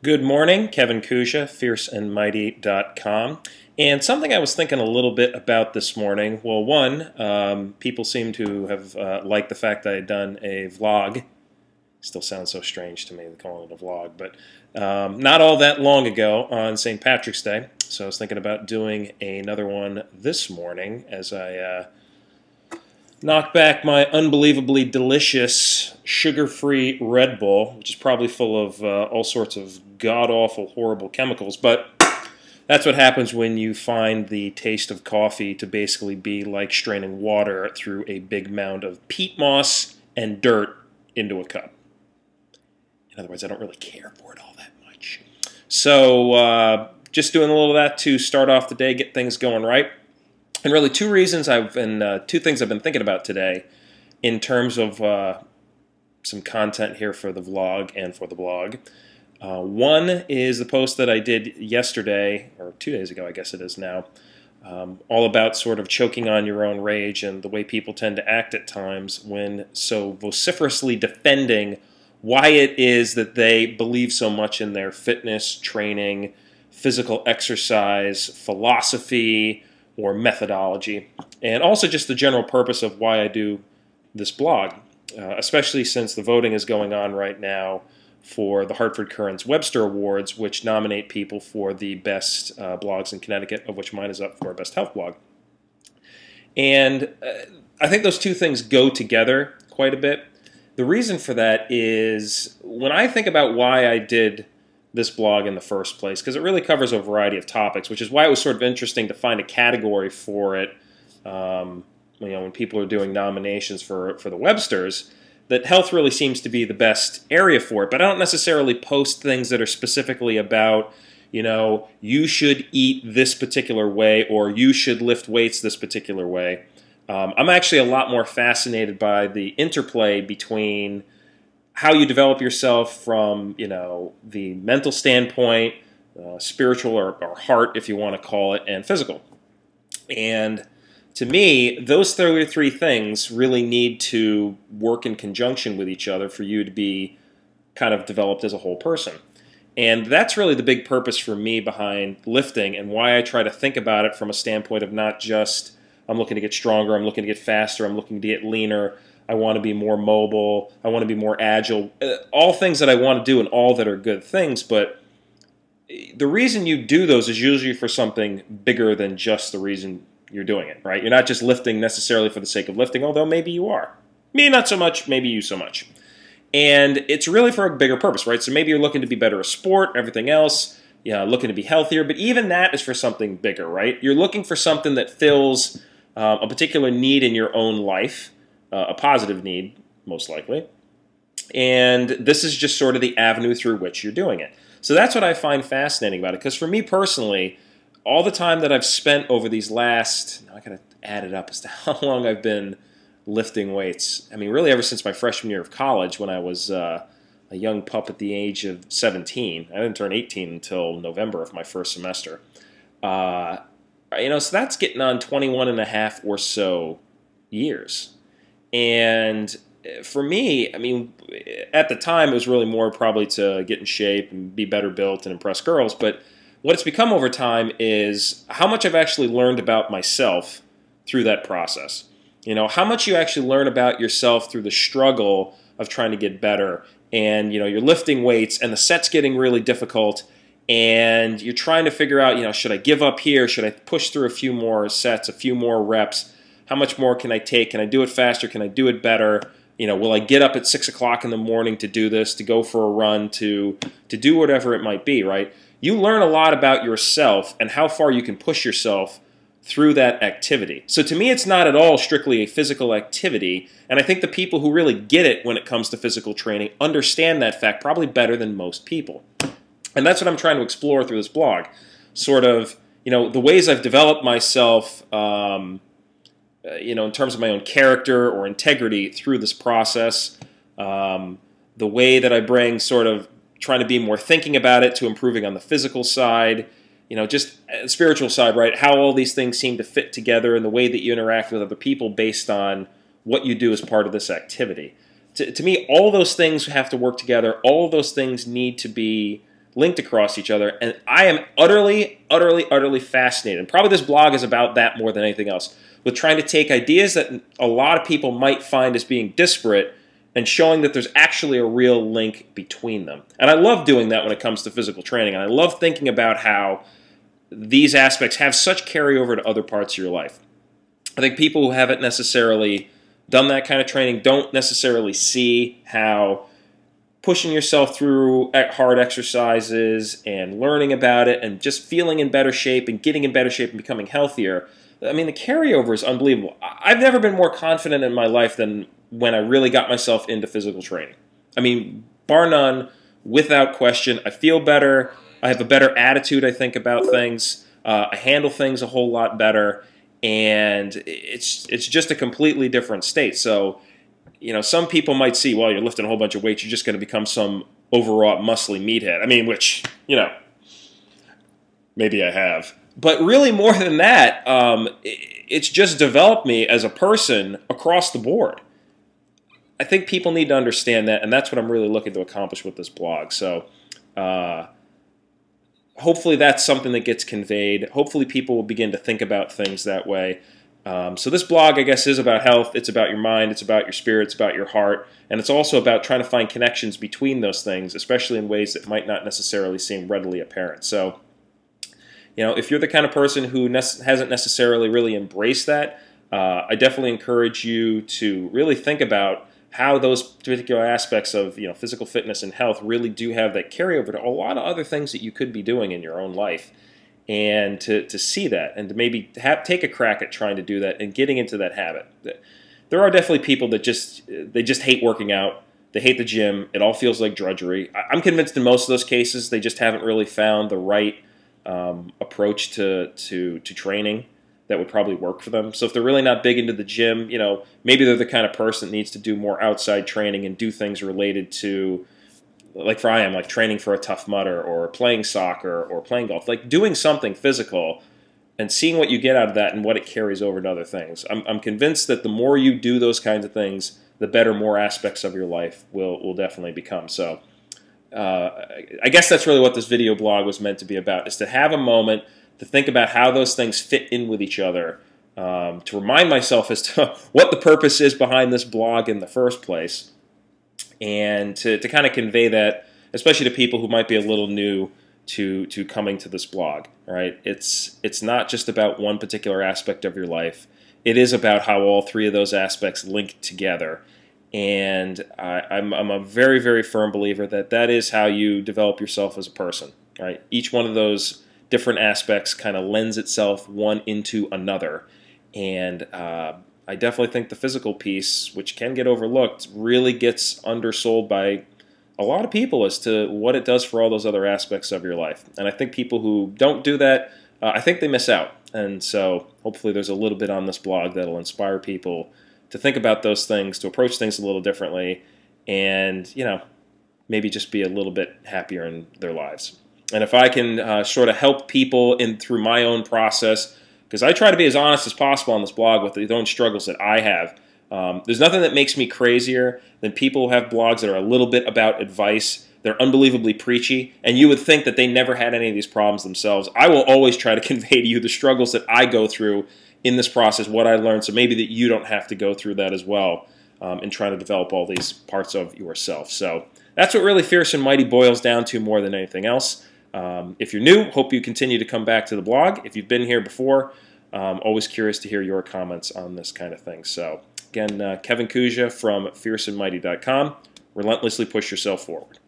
Good morning, Kevin Kuzia, fierceandmighty.com. And something I was thinking a little bit about this morning. Well, one, people seem to have liked the fact that I had done a vlog. Still sounds so strange to me, calling it a vlog, but not all that long ago on St. Patrick's Day. So I was thinking about doing another one this morning as I knock back my unbelievably delicious sugar-free Red Bull, which is probably full of all sorts of god-awful, horrible chemicals. But that's what happens when you find the taste of coffee to basically be like straining water through a big mound of peat moss and dirt into a cup. In other words, I don't really care for it all that much. So just doing a little of that to start off the day, get things going right. And really two things I've been thinking about today in terms of some content here for the vlog and for the blog. One is the post that I did yesterday, or 2 days ago I guess it is now, all about sort of choking on your own rage and the way people tend to act at times when so vociferously defending why it is that they believe so much in their fitness, training, physical exercise, philosophy, or methodology, and also just the general purpose of why I do this blog, especially since the voting is going on right now for the Hartford Courant's Webster Awards, which nominate people for the best blogs in Connecticut, of which mine is up for Best Health Blog. And I think those two things go together quite a bit. The reason for that is when I think about why I did this blog in the first place, because it really covers a variety of topics, which is why it was sort of interesting to find a category for it. When people are doing nominations for the Websters, that health really seems to be the best area for it. But I don't necessarily post things that are specifically about, you should eat this particular way or you should lift weights this particular way. I'm actually a lot more fascinated by the interplay between how you develop yourself from, the mental standpoint, spiritual or heart, if you want to call it, and physical. And to me, those three things really need to work in conjunction with each other for you to be kind of developed as a whole person. And that's really the big purpose for me behind lifting and why I try to think about it from a standpoint of not just I'm looking to get stronger, I'm looking to get faster, I'm looking to get leaner, I want to be more mobile, I want to be more agile, all things that I want to do and all that are good things, but the reason you do those is usually for something bigger than just the reason you're doing it, right? You're not just lifting necessarily for the sake of lifting, although maybe you are. Me not so much, maybe you so much. And it's really for a bigger purpose, right? So maybe you're looking to be better at sport, everything else, looking to be healthier, but even that is for something bigger, right? You're looking for something that fills a particular need in your own life, a positive need, most likely. And this is just sort of the avenue through which you're doing it. So that's what I find fascinating about it. Because for me personally, all the time that I've spent over these last, I gotta add it up as to how long I've been lifting weights. I mean, really ever since my freshman year of college when I was a young pup at the age of 17. I didn't turn 18 until November of my first semester. So that's getting on 21 and a half or so years. And for me, I mean, at the time, it was really more probably to get in shape and be better built and impress girls. But what it's become over time is how much I've actually learned about myself through that process. How much you actually learn about yourself through the struggle of trying to get better. And, you're lifting weights and the set's getting really difficult. And you're trying to figure out, should I give up here? Should I push through a few more sets, a few more reps? How much more can I take? Can I do it faster? Can I do it better? Will I get up at 6 o'clock in the morning to do this, to go for a run, to do whatever it might be, right? You learn a lot about yourself and how far you can push yourself through that activity. So to me, it's not at all strictly a physical activity. And I think the people who really get it when it comes to physical training understand that fact probably better than most people. And that's what I'm trying to explore through this blog. Sort of, the ways I've developed myself, in terms of my own character or integrity through this process. The way that I bring sort of trying to be more thinking about it to improving on the physical side. Just spiritual side, right? How all these things seem to fit together and the way that you interact with other people based on what you do as part of this activity. To me, all those things have to work together. All those things need to be linked across each other, and I am utterly, utterly, utterly fascinated. And probably this blog is about that more than anything else, with trying to take ideas that a lot of people might find as being disparate and showing that there's actually a real link between them. And I love doing that when it comes to physical training, and I love thinking about how these aspects have such carryover to other parts of your life. I think people who haven't necessarily done that kind of training don't necessarily see how pushing yourself through hard exercises and learning about it and just feeling in better shape and getting in better shape and becoming healthier, I mean, the carryover is unbelievable. I've never been more confident in my life than when I really got myself into physical training. I mean, bar none, without question, I feel better. I have a better attitude, I think, about things. I handle things a whole lot better. And it's just a completely different state. So, you know, some people might see, well, you're lifting a whole bunch of weights, you're just going to become some overwrought, muscly meathead. I mean, which, you know, maybe I have. But really more than that, it's just developed me as a person across the board. I think people need to understand that, and that's what I'm really looking to accomplish with this blog. So hopefully that's something that gets conveyed. Hopefully people will begin to think about things that way. So this blog, I guess, is about health. It's about your mind. It's about your spirit. It's about your heart. And it's also about trying to find connections between those things, especially in ways that might not necessarily seem readily apparent. So, you know, if you're the kind of person who hasn't necessarily really embraced that, I definitely encourage you to really think about how those particular aspects of, you know, physical fitness and health really do have that carryover to a lot of other things that you could be doing in your own life. And to see that and to maybe take a crack at trying to do that and getting into that habit. There are definitely people that just hate working out. They hate the gym. It all feels like drudgery. I'm convinced in most of those cases they just haven't really found the right approach to training that would probably work for them. So if they're really not big into the gym, you know, maybe they're the kind of person that needs to do more outside training and do things related to, like for I am, like training for a Tough Mudder or playing soccer or playing golf, like doing something physical and seeing what you get out of that and what it carries over to other things. I'm convinced that the more you do those kinds of things, the better more aspects of your life will definitely become. So I guess that's really what this video blog was meant to be about, is to have a moment to think about how those things fit in with each other, to remind myself as to what the purpose is behind this blog in the first place, and to kind of convey that, especially to people who might be a little new to coming to this blog. Right? It's not just about one particular aspect of your life. It is about how all three of those aspects link together. And I'm a very, very firm believer that that is how you develop yourself as a person. Right? Each one of those different aspects kind of lends itself one into another. And I definitely think the physical piece, which can get overlooked, really gets undersold by a lot of people as to what it does for all those other aspects of your life. And I think people who don't do that, I think they miss out. And so hopefully there's a little bit on this blog that'll inspire people to think about those things, to approach things a little differently, and, you know, maybe just be a little bit happier in their lives. And if I can sort of help people through my own process, because I try to be as honest as possible on this blog with the own struggles that I have. There's nothing that makes me crazier than people who have blogs that are a little bit about advice. They're unbelievably preachy, and you would think that they never had any of these problems themselves. I will always try to convey to you the struggles that I go through in this process, what I learned, so maybe that you don't have to go through that as well in trying to develop all these parts of yourself. So that's what really Fierce and Mighty boils down to more than anything else. If you're new, hope you continue to come back to the blog. If you've been here before, always curious to hear your comments on this kind of thing. So again, Kevin Kuzia from fierceandmighty.com. Relentlessly push yourself forward.